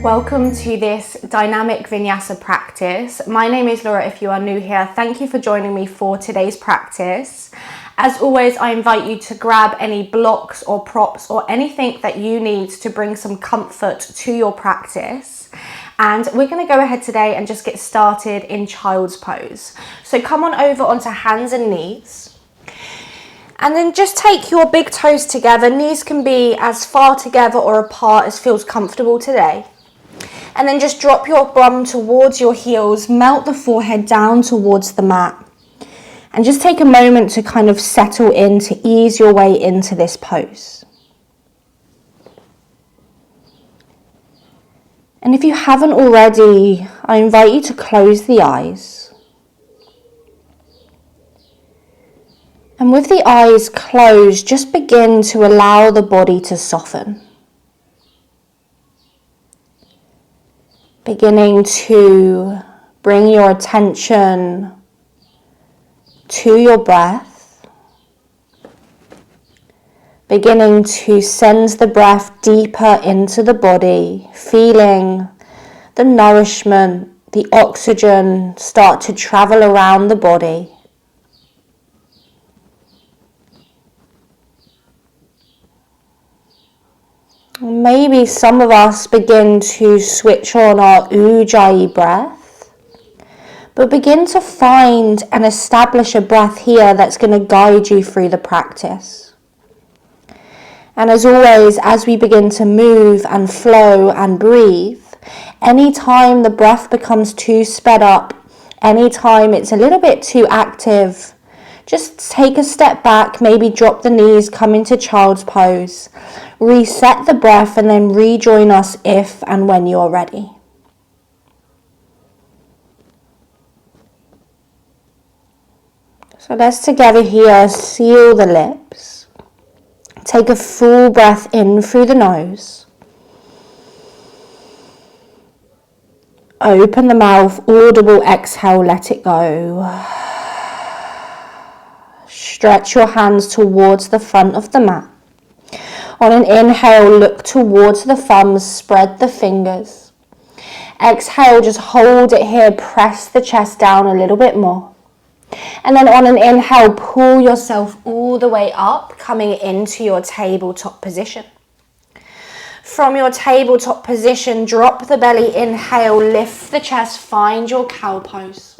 Welcome to this dynamic Vinyasa practice. My name is Laura if you are new here. Thank you for joining me for today's practice. As always, I invite you to grab any blocks or props or anything that you need to bring some comfort to your practice. And we're going to go ahead today and just get started in child's pose. So come on over onto hands and knees. And then just take your big toes together. Knees can be as far together or apart as feels comfortable today. And then just drop your bum towards your heels, melt the forehead down towards the mat. And just take a moment to kind of settle in, to ease your way into this pose. And if you haven't already, I invite you to close the eyes. And with the eyes closed, just begin to allow the body to soften. Beginning to bring your attention to your breath. Beginning to send the breath deeper into the body, feeling the nourishment, the oxygen start to travel around the body. Maybe some of us begin to switch on our Ujjayi breath, but begin to find and establish a breath here that's going to guide you through the practice. And as always, as we begin to move and flow and breathe, anytime the breath becomes too sped up, anytime it's a little bit too active, just take a step back, maybe drop the knees, come into child's pose, reset the breath, and then rejoin us if and when you're ready. So let's together here seal the lips. Take a full breath in through the nose. Open the mouth, audible exhale, let it go. Stretch your hands towards the front of the mat. On an inhale, look towards the thumbs, spread the fingers. Exhale, just hold it here, press the chest down a little bit more. And then on an inhale, pull yourself all the way up, coming into your tabletop position. From your tabletop position, drop the belly, inhale, lift the chest, find your cow pose.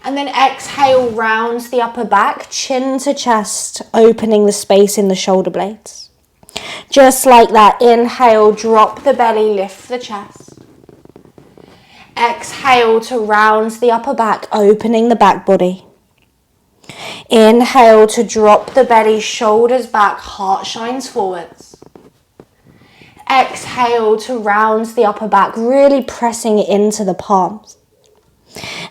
And then exhale, round the upper back, chin to chest, opening the space in the shoulder blades. Just like that, inhale, drop the belly, lift the chest. Exhale to round the upper back, opening the back body. Inhale to drop the belly, shoulders back, heart shines forwards. Exhale to round the upper back, really pressing it into the palms.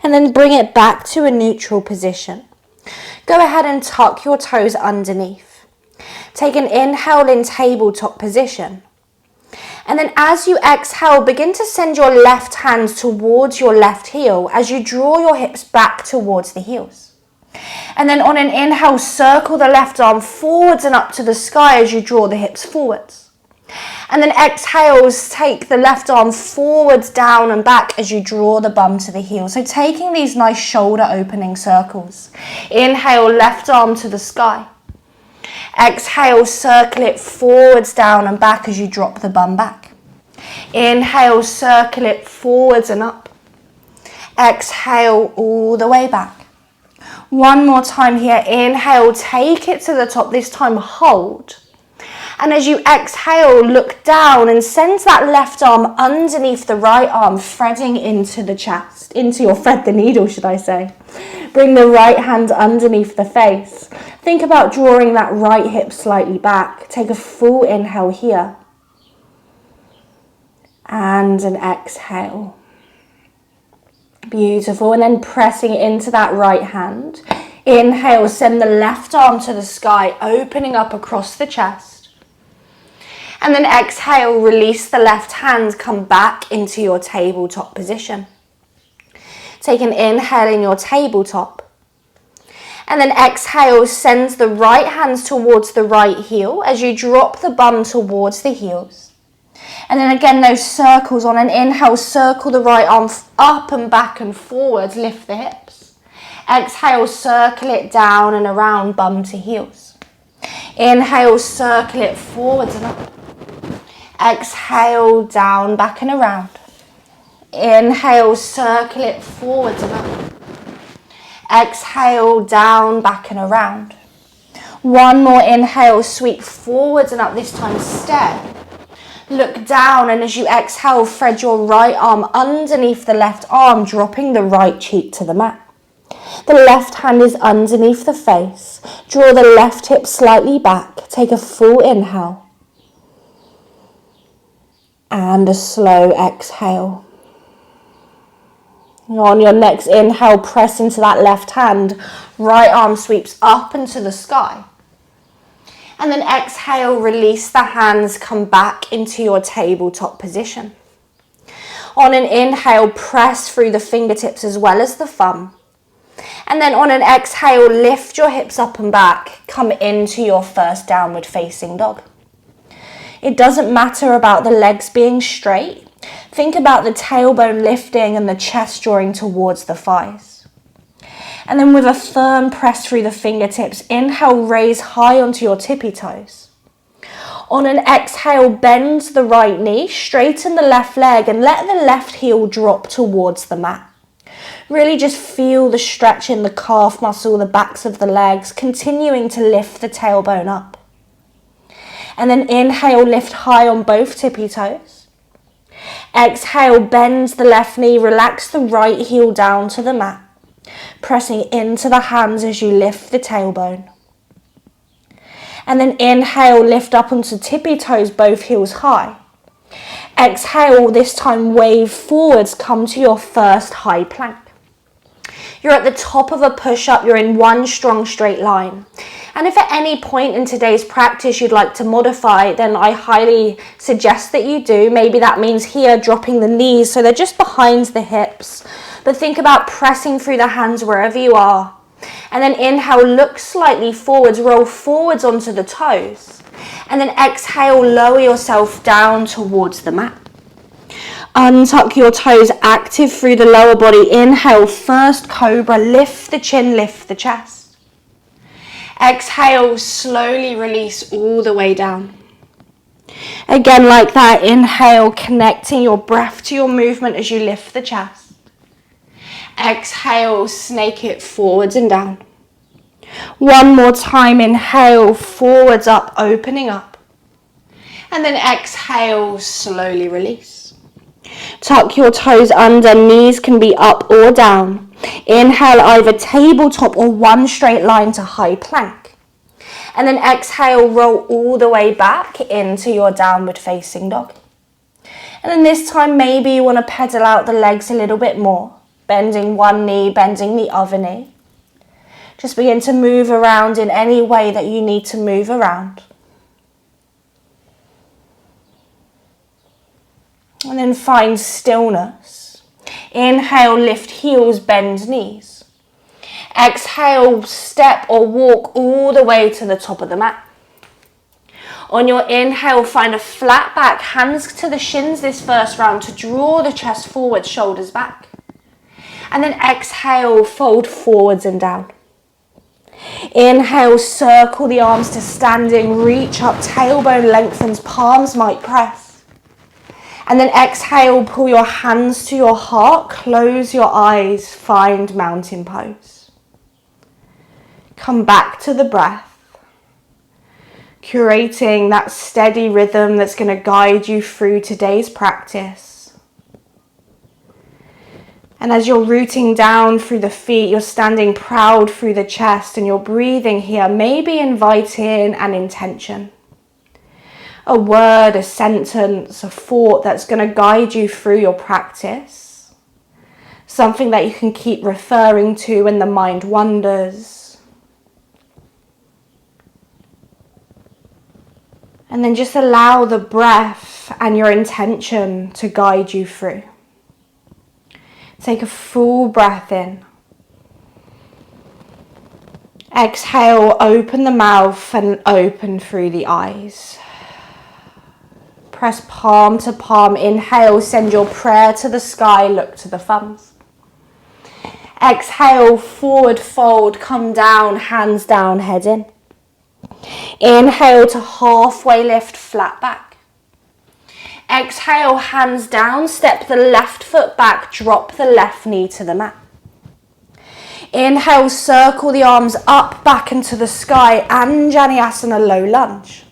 And then bring it back to a neutral position. Go ahead and tuck your toes underneath. Take an inhale in tabletop position. And then as you exhale, begin to send your left hand towards your left heel as you draw your hips back towards the heels. And then on an inhale, circle the left arm forwards and up to the sky as you draw the hips forwards. And then exhales, take the left arm forwards, down and back as you draw the bum to the heel. So taking these nice shoulder opening circles. Inhale, left arm to the sky. Exhale, circle it forwards, down and back as you drop the bum back. Inhale, circle it forwards and up. Exhale, all the way back. One more time here. Inhale, take it to the top. This time, hold. And as you exhale, look down and send that left arm underneath the right arm, threading into the chest, into your thread the needle, should I say. Bring the right hand underneath the face. Think about drawing that right hip slightly back. Take a full inhale here. And an exhale. Beautiful. And then pressing it into that right hand. Inhale, send the left arm to the sky, opening up across the chest. And then exhale, release the left hand, come back into your tabletop position. Take an inhale in your tabletop. And then exhale, send the right hands towards the right heel as you drop the bum towards the heels. And then again, those circles. On an inhale, circle the right arm up and back and forwards, lift the hips. Exhale, circle it down and around, bum to heels. Inhale, circle it forwards and up. Exhale, down, back and around. Inhale, circle it forwards and up. Exhale, down, back and around. One more inhale, sweep forwards and up, this time step. Look down, and as you exhale, thread your right arm underneath the left arm, dropping the right cheek to the mat. The left hand is underneath the face. Draw the left hip slightly back. Take a full inhale. And a slow exhale. On your next inhale, press into that left hand. Right arm sweeps up into the sky. And then exhale, release the hands, come back into your tabletop position. On an inhale, press through the fingertips as well as the thumb. And then on an exhale, lift your hips up and back, come into your first downward facing dog. It doesn't matter about the legs being straight. Think about the tailbone lifting and the chest drawing towards the thighs. And then with a firm press through the fingertips, inhale, raise high onto your tippy toes. On an exhale, bend the right knee, straighten the left leg and let the left heel drop towards the mat. Really just feel the stretch in the calf muscle, the backs of the legs, continuing to lift the tailbone up. And then inhale, lift high on both tippy toes. Exhale, bend the left knee, relax the right heel down to the mat. Pressing into the hands as you lift the tailbone. And then inhale, lift up onto tippy toes, both heels high. Exhale, this time wave forwards, come to your first high plank. You're at the top of a push-up, you're in one strong straight line. And if at any point in today's practice you'd like to modify, then I highly suggest that you do. Maybe that means here dropping the knees so they're just behind the hips. But think about pressing through the hands wherever you are. And then inhale, look slightly forwards, roll forwards onto the toes. And then exhale, lower yourself down towards the mat. Untuck your toes, active through the lower body. Inhale, first cobra, lift the chin, lift the chest. Exhale, slowly release all the way down. Again, like that, inhale, connecting your breath to your movement as you lift the chest. Exhale, snake it forwards and down. One more time, inhale, forwards up, opening up. And then exhale, slowly release. Tuck your toes under, knees can be up or down. Inhale, either tabletop or one straight line to high plank. And then exhale, roll all the way back into your downward facing dog. And then this time, maybe you want to pedal out the legs a little bit more. Bending one knee, bending the other knee. Just begin to move around in any way that you need to move around. And then find stillness. Inhale, lift heels, bend knees. Exhale, step or walk all the way to the top of the mat. On your inhale, find a flat back, hands to the shins this first round to draw the chest forward, shoulders back. And then exhale, fold forwards and down. Inhale, circle the arms to standing, reach up, tailbone lengthens, palms might press. And then exhale, pull your hands to your heart, close your eyes, find mountain pose. Come back to the breath, curating that steady rhythm that's going to guide you through today's practice. And as you're rooting down through the feet, you're standing proud through the chest and you're breathing here. Maybe invite in an intention. A word, a sentence, a thought that's going to guide you through your practice. Something that you can keep referring to when the mind wanders. And then just allow the breath and your intention to guide you through. Take a full breath in. Exhale, open the mouth and open through the eyes. Press palm to palm. Inhale, send your prayer to the sky, look to the thumbs. Exhale, forward fold, come down, hands down, head in. Inhale to halfway lift, flat back. Exhale, hands down, step the left foot back, drop the left knee to the mat. Inhale, circle the arms up, back into the sky, Anjaneyasana, low lunge.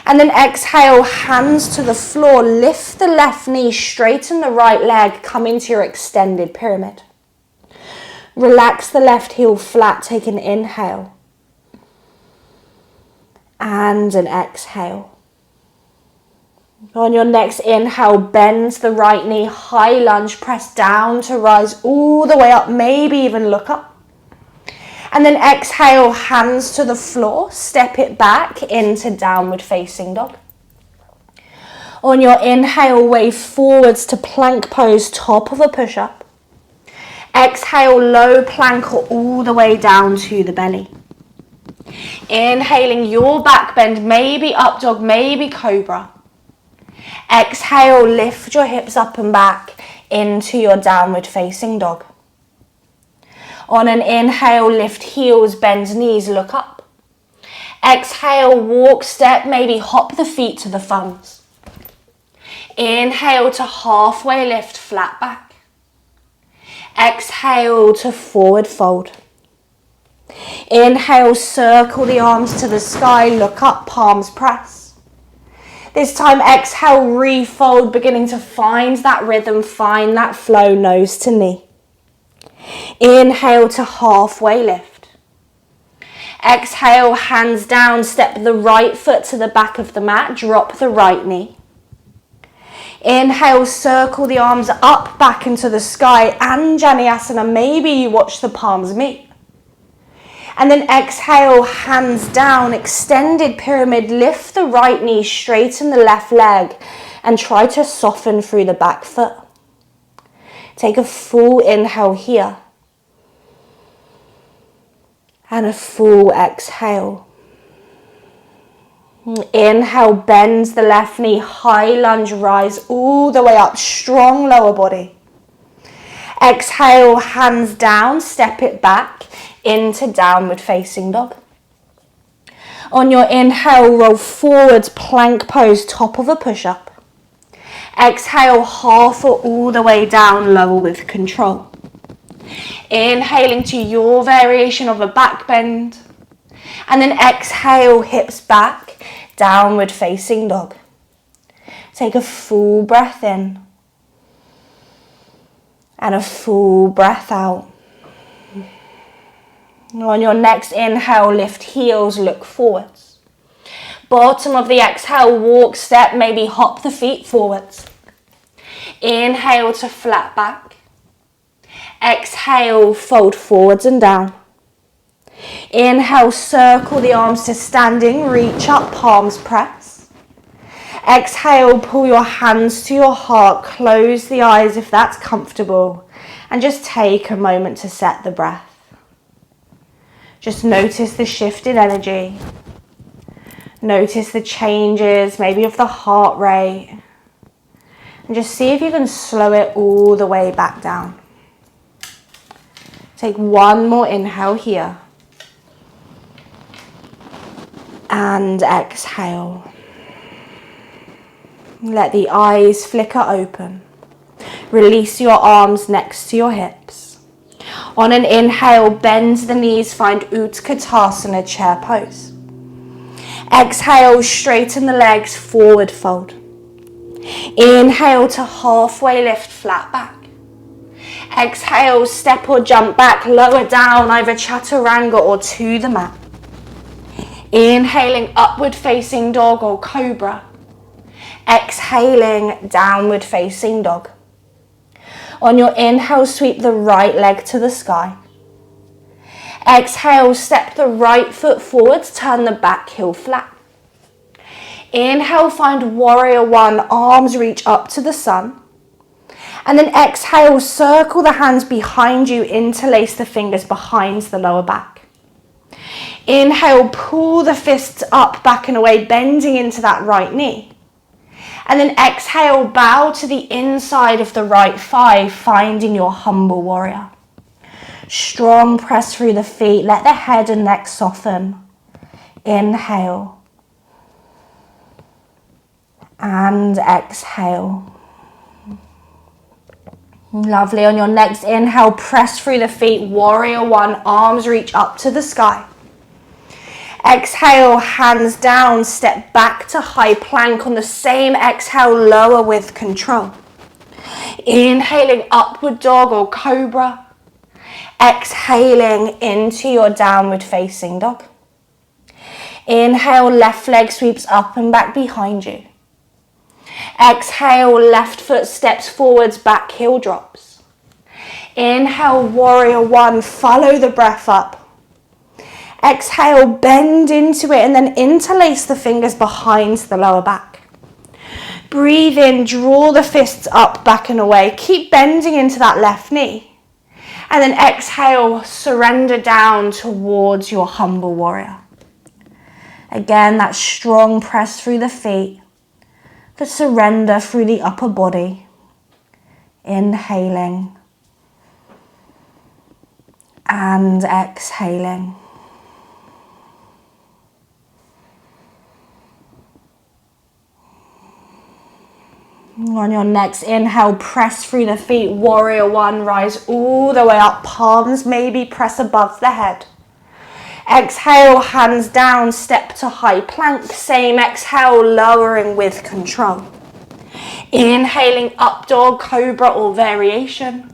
And then exhale, hands to the floor, lift the left knee, straighten the right leg, come into your extended pyramid. Relax the left heel flat, take an inhale. And an exhale. On your next inhale, bend the right knee, high lunge, press down to rise all the way up, maybe even look up. And then exhale, hands to the floor, step it back into downward facing dog. On your inhale, wave forwards to plank pose, top of a push-up. Exhale, low plank or all the way down to the belly. Inhaling your back bend, maybe up dog, maybe cobra. Exhale, lift your hips up and back into your downward facing dog. On an inhale, lift heels, bend knees, look up. Exhale, walk, step, maybe hop the feet to the thumbs. Inhale to halfway lift, flat back. Exhale to forward fold. Inhale, circle the arms to the sky, look up, palms press. This time, exhale, refold, beginning to find that rhythm, find that flow, nose to knee. Inhale to halfway lift. Exhale, hands down, step the right foot to the back of the mat, drop the right knee. Inhale, circle the arms up, back into the sky, Anjaneyasana, maybe you watch the palms meet. And then exhale, hands down, extended pyramid, lift the right knee, straighten the left leg, and try to soften through the back foot. Take a full inhale here. And a full exhale. Inhale, bend the left knee, high lunge, rise all the way up, strong lower body. Exhale, hands down, step it back into downward facing dog. On your inhale, roll forwards, plank pose, top of a push-up. Exhale, half or all the way down, lower with control. Inhaling to your variation of a back bend. And then exhale, hips back, downward facing dog. Take a full breath in. And a full breath out. On your next inhale, lift heels, look forwards. Bottom of the exhale, walk, step, maybe hop the feet forwards. Inhale to flat back. Exhale, fold forwards and down. Inhale, circle the arms to standing, reach up, palms press. Exhale, pull your hands to your heart, close the eyes if that's comfortable, and just take a moment to set the breath. Just notice the shift in energy. Notice the changes, maybe of the heart rate. And just see if you can slow it all the way back down. Take one more inhale here. And exhale. Let the eyes flicker open. Release your arms next to your hips. On an inhale, bend the knees, find Utkatasana, chair pose. Exhale, straighten the legs, forward fold. Inhale to halfway lift, flat back. Exhale, step or jump back, lower down, either chaturanga or to the mat. Inhaling, upward facing dog or cobra. Exhaling, downward facing dog. On your inhale, sweep the right leg to the sky. Exhale, step the right foot forwards, turn the back heel flat. Inhale, find warrior one, arms reach up to the sun. And then exhale, circle the hands behind you, interlace the fingers behind the lower back. Inhale, pull the fists up, back and away, bending into that right knee. And then exhale, bow to the inside of the right thigh, finding your humble warrior. Strong press through the feet. Let the head and neck soften. Inhale. And exhale. Lovely. On your next inhale, press through the feet. Warrior one, arms reach up to the sky. Exhale, hands down, step back to high plank. On the same exhale, lower with control. Inhaling, upward dog or cobra. Exhaling into your downward facing dog. Inhale, left leg sweeps up and back behind you. Exhale, left foot steps forwards, back heel drops. Inhale, warrior one, follow the breath up. Exhale, bend into it and then interlace the fingers behind the lower back. Breathe in, draw the fists up, back and away. Keep bending into that left knee. And then exhale, surrender down towards your humble warrior. Again, that strong press through the feet, the surrender through the upper body. Inhaling and exhaling. On your next inhale, press through the feet, warrior one, rise all the way up, palms maybe press above the head. Exhale, hands down, step to high plank, same exhale, lowering with control. Inhaling, up dog, cobra or variation.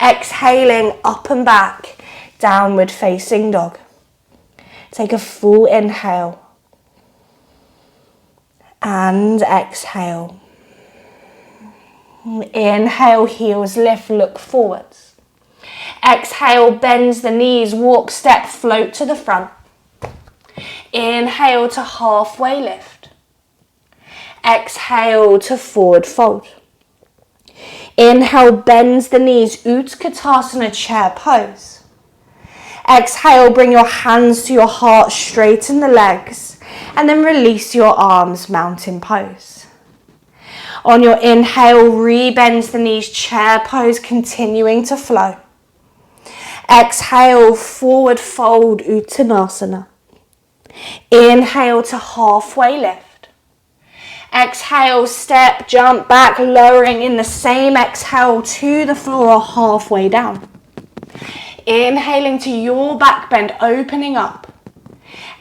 Exhaling, up and back, downward facing dog. Take a full inhale and exhale. Inhale, heels lift, look forwards. Exhale, bends the knees, walk, step, float to the front. Inhale to halfway lift. Exhale to forward fold. Inhale, bends the knees, Utkatasana chair pose. Exhale, bring your hands to your heart, straighten the legs, and then release your arms, mountain pose. On your inhale, rebend the knees, chair pose, continuing to flow. Exhale, forward fold, Uttanasana. Inhale to halfway lift. Exhale, step, jump back, lowering in the same exhale to the floor or halfway down. Inhaling to your back bend, opening up.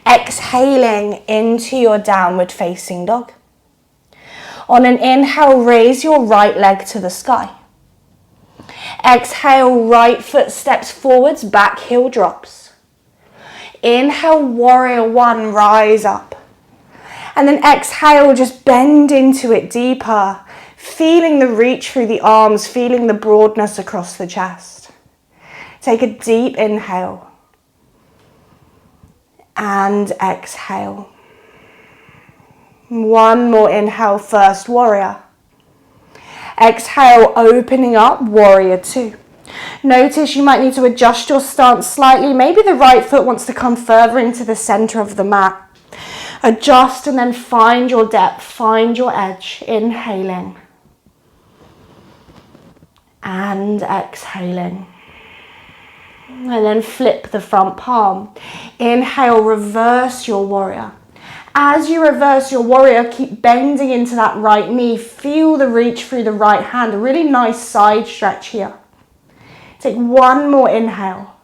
Exhaling into your downward facing dog. On an inhale, raise your right leg to the sky. Exhale, right foot steps forwards, back heel drops. Inhale, warrior one, rise up. And then exhale, just bend into it deeper, feeling the reach through the arms, feeling the broadness across the chest. Take a deep inhale and exhale. One more inhale, first warrior. Exhale, opening up, warrior two. Notice you might need to adjust your stance slightly. Maybe the right foot wants to come further into the center of the mat. Adjust and then find your depth, find your edge. Inhaling and exhaling. And then flip the front palm. Inhale, reverse your warrior. As you reverse your warrior, keep bending into that right knee. Feel the reach through the right hand. A really nice side stretch here. Take one more inhale.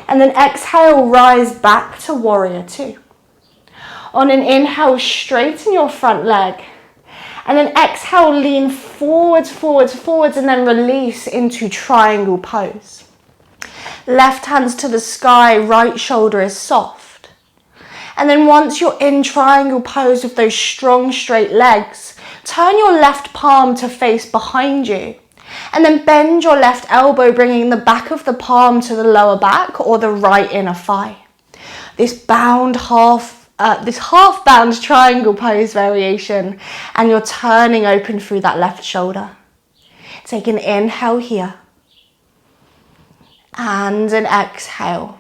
And then exhale, rise back to warrior two. On an inhale, straighten your front leg. And then exhale, lean forwards, forwards, forwards, and then release into triangle pose. Left hands to the sky, right shoulder is soft. And then once you're in triangle pose with those strong straight legs, turn your left palm to face behind you. And then bend your left elbow, bringing the back of the palm to the lower back or the right inner thigh. This half bound triangle pose variation, and you're turning open through that left shoulder. Take an inhale here. And an exhale.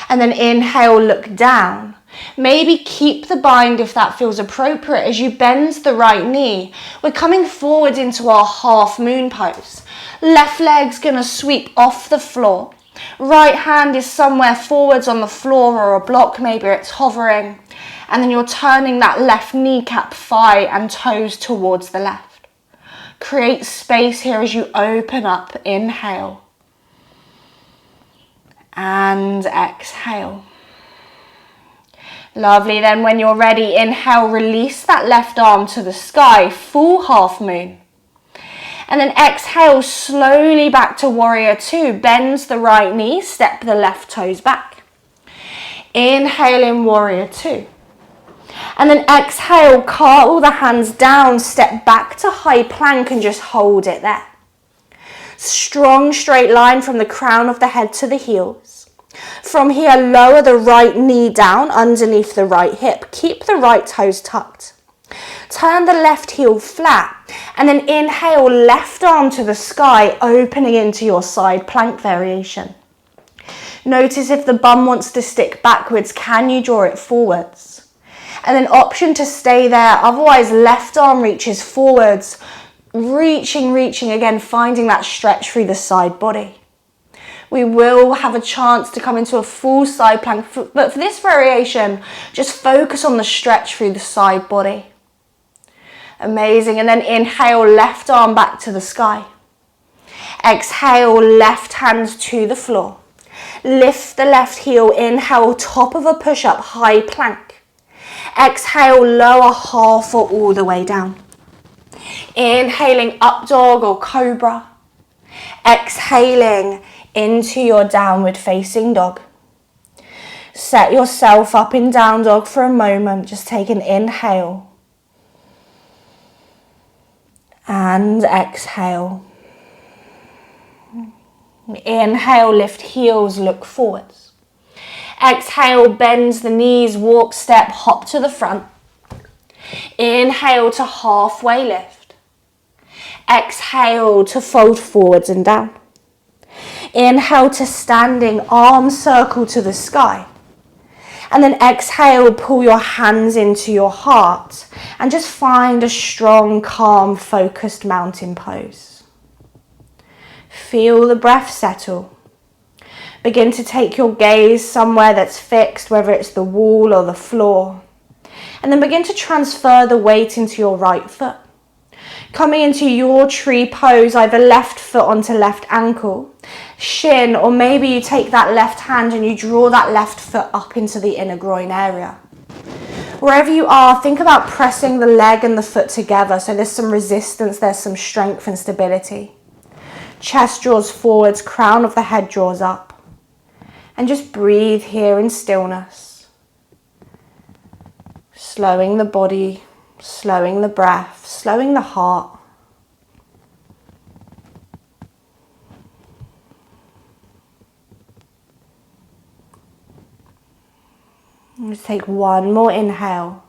And then inhale, look down. Maybe keep the bind if that feels appropriate as you bend the right knee. We're coming forward into our half moon pose. Left leg's gonna sweep off the floor. Right hand is somewhere forwards on the floor or a block, maybe it's hovering. And then you're turning that left kneecap, thigh and toes towards the left. Create space here as you open up. Inhale. And exhale. Lovely. Then when you're ready, inhale, release that left arm to the sky, full half moon. And then exhale, slowly back to warrior two. Bend the right knee, step the left toes back. Inhale in warrior two. And then exhale, cartwheel the hands down, step back to high plank and just hold it there. Strong straight line from the crown of the head to the heels. From here, lower the right knee down underneath the right hip. Keep the right toes tucked. Turn the left heel flat and then inhale, left arm to the sky, opening into your side plank variation. Notice if the bum wants to stick backwards, can you draw it forwards? And then option to stay there, otherwise left arm reaches forwards, reaching again, finding that stretch through the side body. We will have a chance to come into a full side plank, but for this variation, just focus on the stretch through the side body. Amazing. And then inhale, left arm back to the sky. Exhale, left hands to the floor. Lift the left heel, inhale, top of a push-up, high plank. Exhale, lower half or all the way down. Inhaling, up dog or cobra. Exhaling into your downward facing dog. Set yourself up in down dog for a moment. Just take an inhale. And exhale. Inhale, lift heels, look forwards. Exhale, bend the knees, walk, step, hop to the front. Inhale to halfway lift. Exhale to fold forwards and down. Inhale to standing, arms circle to the sky. And then exhale, pull your hands into your heart and just find a strong, calm, focused mountain pose. Feel the breath settle. Begin to take your gaze somewhere that's fixed, whether it's the wall or the floor. And then begin to transfer the weight into your right foot. Coming into your tree pose, either left foot onto left ankle, shin, or maybe you take that left hand and you draw that left foot up into the inner groin area. Wherever you are, think about pressing the leg and the foot together so there's some resistance, there's some strength and stability. Chest draws forwards, crown of the head draws up. And just breathe here in stillness. Slowing the body, slowing the breath, slowing the heart. Let's take one more inhale.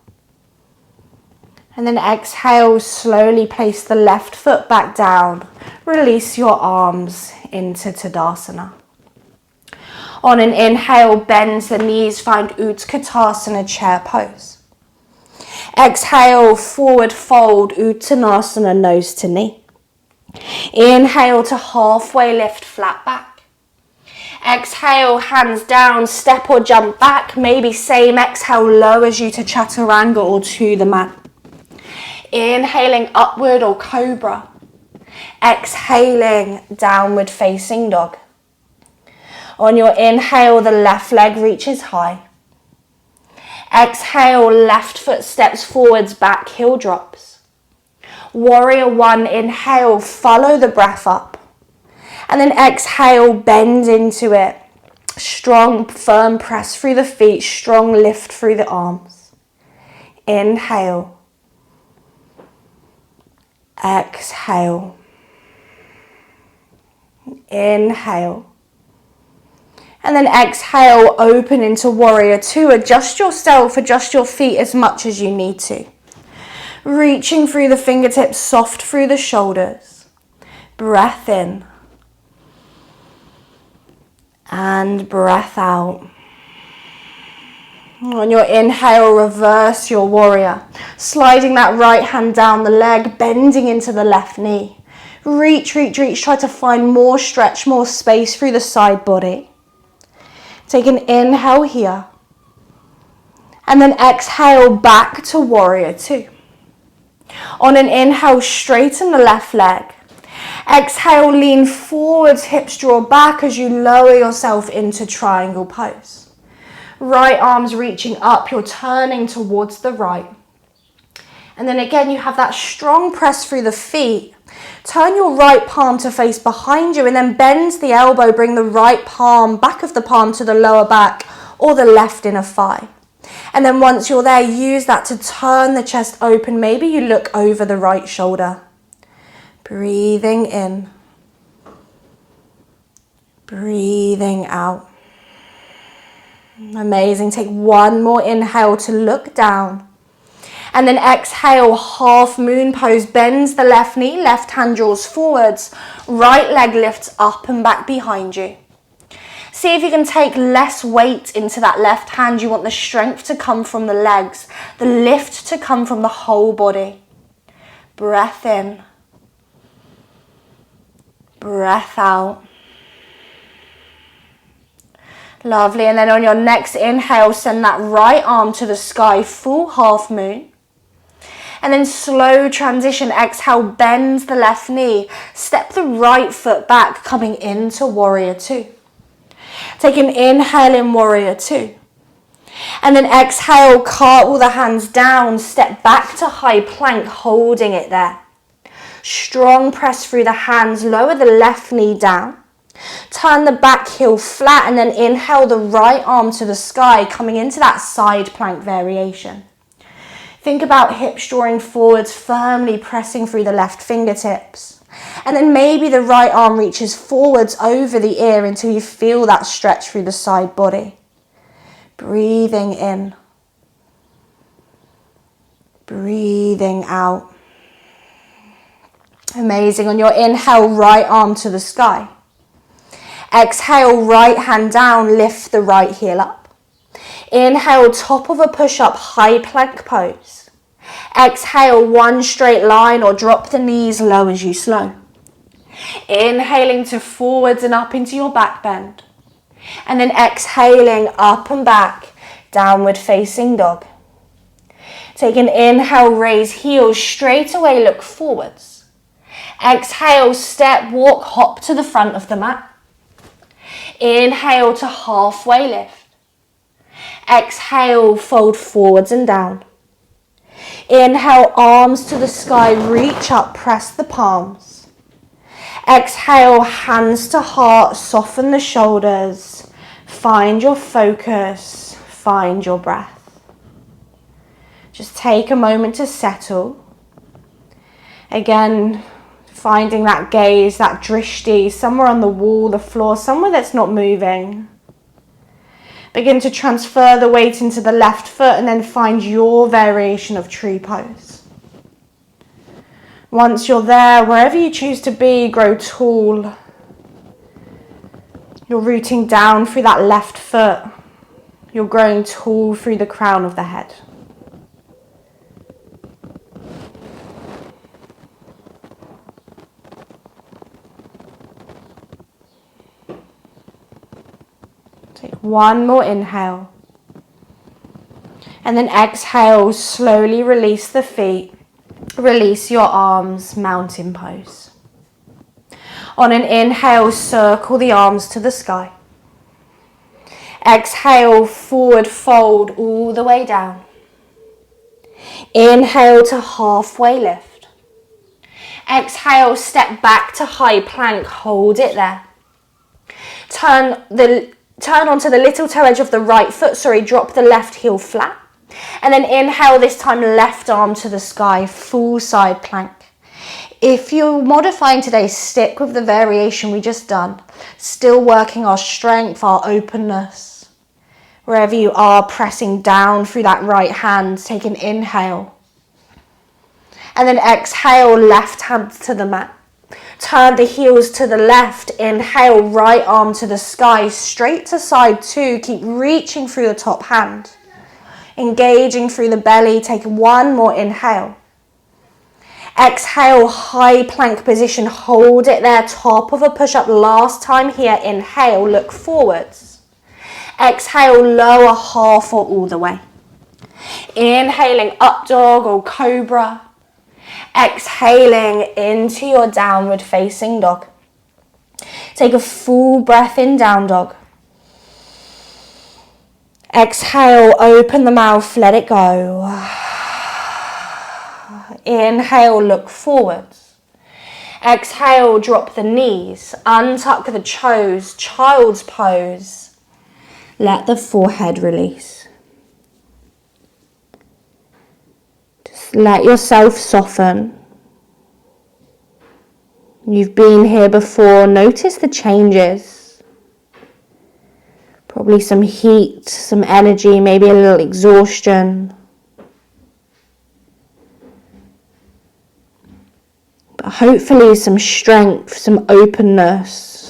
And then exhale, slowly place the left foot back down. Release your arms into Tadasana. On an inhale, bend the knees, find Utkatasana, chair pose. Exhale, forward fold, Uttanasana, nose to knee. Inhale to halfway lift, flat back. Exhale, hands down, step or jump back. Maybe same exhale lowers you to Chaturanga or to the mat. Inhaling upward or cobra. Exhaling, downward facing dog. On your inhale, the left leg reaches high. Exhale, left foot steps forwards, back heel drops. Warrior one, inhale, follow the breath up. And then exhale, bend into it. Strong, firm press through the feet, strong lift through the arms. Inhale. Exhale. Inhale. And then exhale, open into warrior two. Adjust yourself, adjust your feet as much as you need to. Reaching through the fingertips, soft through the shoulders. Breath in. And breath out. On your inhale, reverse your warrior. Sliding that right hand down the leg, bending into the left knee. Reach, reach, reach. Try to find more stretch, more space through the side body. Take an inhale here. And then exhale back to warrior two. On an inhale, straighten the left leg. Exhale, lean forwards, hips draw back as you lower yourself into triangle pose. Right arm's reaching up, you're turning towards the right. And then again, you have that strong press through the feet. Turn your right palm to face behind you and then bend the elbow, bring the right palm, back of the palm to the lower back or the left inner thigh. And then once you're there, use that to turn the chest open. Maybe you look over the right shoulder. Breathing in. Breathing out. Amazing. Take one more inhale to look down. And then exhale, half moon pose. Bends the left knee, left hand draws forwards. Right leg lifts up and back behind you. See if you can take less weight into that left hand. You want the strength to come from the legs, the lift to come from the whole body. Breath in. Breath out. Lovely. And then on your next inhale, send that right arm to the sky, full half moon. And then slow transition, exhale, bend the left knee. Step the right foot back, coming into warrior two. Take an inhale in warrior two. And then exhale, cartwheel the hands down, step back to high plank, holding it there. Strong press through the hands, lower the left knee down. Turn the back heel flat and then inhale the right arm to the sky, coming into that side plank variation. Think about hips drawing forwards, firmly pressing through the left fingertips. And then maybe the right arm reaches forwards over the ear until you feel that stretch through the side body. Breathing in. Breathing out. Amazing. On your inhale, right arm to the sky. Exhale, right hand down, lift the right heel up. Inhale, top of a push-up, high plank pose. Exhale, one straight line or drop the knees low as you slow. Inhaling to forwards and up into your back bend. And then exhaling up and back, downward facing dog. Take an inhale, raise heels, straight away look forwards. Exhale, step, walk, hop to the front of the mat. Inhale to halfway lift. Exhale, fold forwards and down. Inhale, arms to the sky, reach up, press the palms. Exhale, hands to heart, soften the shoulders. Find your focus, find your breath. Just take a moment to settle. Again, finding that gaze, that drishti, somewhere on the wall, the floor, somewhere that's not moving. Begin to transfer the weight into the left foot and then find your variation of tree pose. Once you're there, wherever you choose to be, grow tall. You're rooting down through that left foot. You're growing tall through the crown of the head. Take one more inhale. And then exhale, slowly release the feet. Release your arms, mountain pose. On an inhale, circle the arms to the sky. Exhale, forward fold all the way down. Inhale to halfway lift. Exhale, step back to high plank, hold it there. Turn onto the little toe edge of the right foot, drop the left heel flat. And then inhale, this time left arm to the sky, full side plank. If you're modifying today, stick with the variation we just done. Still working our strength, our openness. Wherever you are, pressing down through that right hand, take an inhale. And then exhale, left hand to the mat. Turn the heels to the left, inhale, right arm to the sky, straight to side two, keep reaching through the top hand. Engaging through the belly, take one more inhale. Exhale, high plank position, hold it there, top of a push-up. Last time here, inhale, look forwards. Exhale, lower half or all the way. Inhaling, up dog or cobra. Exhaling into your downward facing dog. Take a full breath in, down dog. Exhale, open the mouth, let it go. Inhale, look forwards. Exhale, drop the knees, untuck the toes, child's pose. Let the forehead release. Just let yourself soften. You've been here before, notice the changes. Probably some heat, some energy, maybe a little exhaustion. But hopefully some strength, some openness.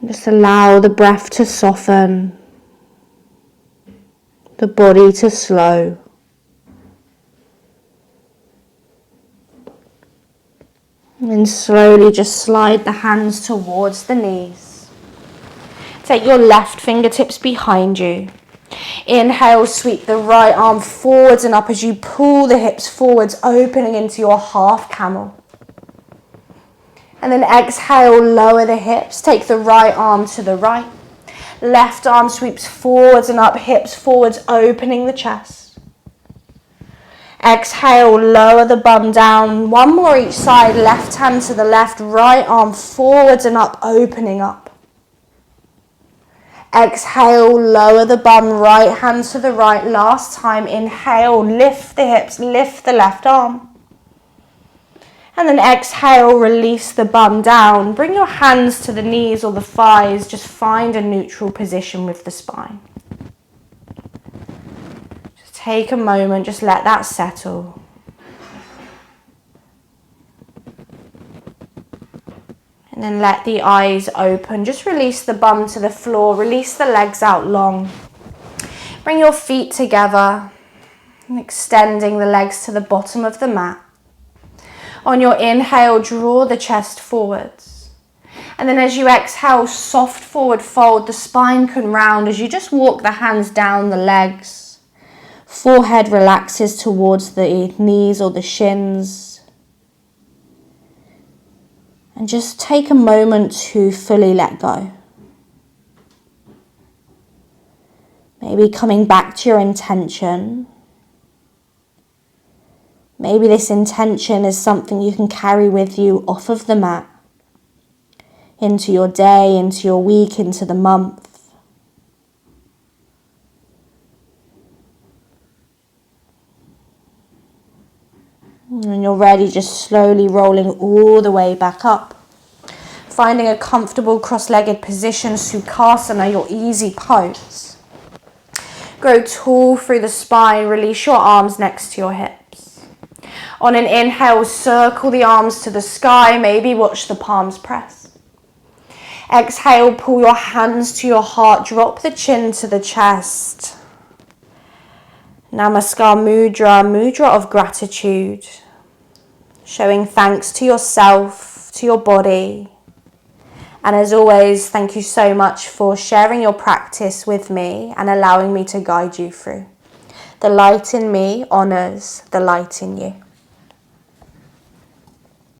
Just allow the breath to soften, the body to slow. And slowly just slide the hands towards the knees. Take your left fingertips behind you. Inhale, sweep the right arm forwards and up as you pull the hips forwards, opening into your half camel. And then exhale, lower the hips. Take the right arm to the right. Left arm sweeps forwards and up, hips forwards, opening the chest. Exhale, lower the bum down. One more each side, left hand to the left, right arm forwards and up, opening up. Exhale, lower the bum, right hand to the right. Last time, inhale, lift the hips, lift the left arm. And then exhale, release the bum down. Bring your hands to the knees or the thighs. Just find a neutral position with the spine. Just take a moment, just let that settle. And then let the eyes open. Just release the bum to the floor. Release the legs out long. Bring your feet together. And extending the legs to the bottom of the mat. On your inhale, draw the chest forwards. And then as you exhale, soft forward fold. The spine can round as you just walk the hands down the legs. Forehead relaxes towards the knees or the shins. And just take a moment to fully let go. Maybe coming back to your intention. Maybe this intention is something you can carry with you off of the mat, into your day, into your week, into the month. And you're ready, just slowly rolling all the way back up. Finding a comfortable cross-legged position, Sukhasana, your easy pose. Grow tall through the spine, release your arms next to your hips. On an inhale, circle the arms to the sky, maybe watch the palms press. Exhale, pull your hands to your heart, drop the chin to the chest. Namaskar Mudra, mudra of gratitude. Showing thanks to yourself, to your body. And as always, thank you so much for sharing your practice with me and allowing me to guide you through. The light in me honors the light in you.